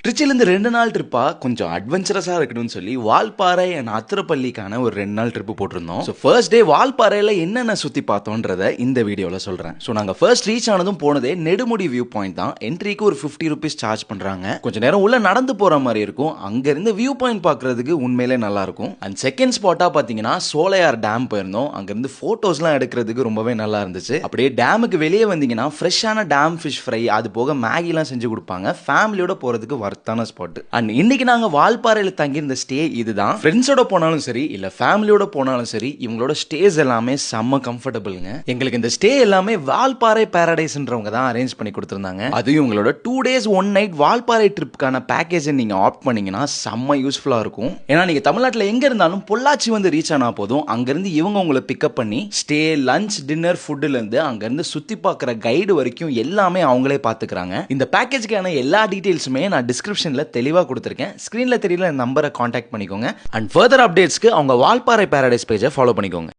திருச்சியிலேருந்து 2 நாள் ட்ரிப்பா கொஞ்சம் அட்வென்ச்சரஸாக இருக்கணும்னு சொல்லி வால்பாறை அண்ட் அத்திரப்பள்ளிக்கான ஒரு 2 நாள் ட்ரிப்பு போட்டிருந்தோம். ஸோ ஃபர்ஸ்ட் டே வால்பாறையில் என்னென்ன சுற்றி பார்த்தோன்றத இந்த வீடியோவில் சொல்கிறேன். ஸோ நாங்கள் ஃபர்ஸ்ட் ரீச் ஆனதும் போனதே நெடுமுடி வியூ பாயிண்ட் தான். என்ட்ரிக்கு ஒரு 50 ருபீஸ் சார்ஜ் பண்ணுறாங்க. கொஞ்சம் நேரம் உள்ள நடந்து போகிற மாதிரி இருக்கும். அங்கேருந்து வியூ பாயிண்ட் பார்க்குறதுக்கு உண்மையிலே நல்லா இருக்கும். அண்ட் செகண்ட் ஸ்பாட்டாக பார்த்தீங்கன்னா சோலையார் டேம் போயிருந்தோம். அங்கேருந்து ஃபோட்டோஸ்லாம் எடுக்கிறதுக்கு ரொம்பவே நல்லா இருந்துச்சு. அப்படியே டேமுக்கு வெளியே வந்தீங்கன்னா ஃப்ரெஷ்ஷான டேம் ஃபிஷ் ஃப்ரை, அது போக மேகிலாம் செஞ்சு கொடுப்பாங்க. ஃபேமிலியோட போகிறதுக்கு வர்த்தான ஸ்பாட். அண்ட் இன்னைக்கு நாங்க வால்பாறையில தங்கி இருந்த ஸ்டே இதுதான். ஃப்ரெண்ட்ஸோட போனாலும் சரி இல்ல ஃபேமிலியோட போனாலும் சரி இவங்களோட ஸ்டேஸ் எல்லாமே செம்ம கம்ஃபர்டபுள்ங்க. எங்களுக்கு இந்த ஸ்டே எல்லாமே வால்பாறை பாரடைஸ்ன்றவங்க தான் அரேஞ்ச் பண்ணி கொடுத்திருந்தாங்க. அதுவும் இவங்களோட 2 days 1 night வால்பாறை ட்ரிப்புக்கான பேக்கேஜ் நீங்க ஆப்ட் பண்ணீங்கன்னா செம்ம யூஸ்ஃபுல்லா இருக்கும். ஏன்னா நீங்க தமிழ்நாட்டில் எங்க இருந்தாலும் பொள்ளாச்சி வந்து ரீச் ஆனா போதும் அங்கிருந்து இவங்க உங்களை பிக்கப் பண்ணி ஸ்டே, லஞ்ச், டின்னர், ஃபுட்ல இருந்து அங்கிருந்து சுத்தி பார்க்குற கைடு வரைக்கும் எல்லாமே அவங்களே பாத்துக்கிறாங்க. இந்த பேக்கேஜ்க்கான எல்லா டீடைல்ஸுமே நான் டிஸ்கிரிப்ஷன்ல தெளிவா கொடுத்திருக்கேன். ஸ்கிரீன்ல தெரியல நம்பரை கான்டாக்ட் பண்ணிக்கோங்க. அண்ட் ஃபர்தர் அப்டேட்ஸ்க்கு அவங்க வால்பாறை பாரடைஸ் பேஜை ஃபாலோ பண்ணிக்கோங்க.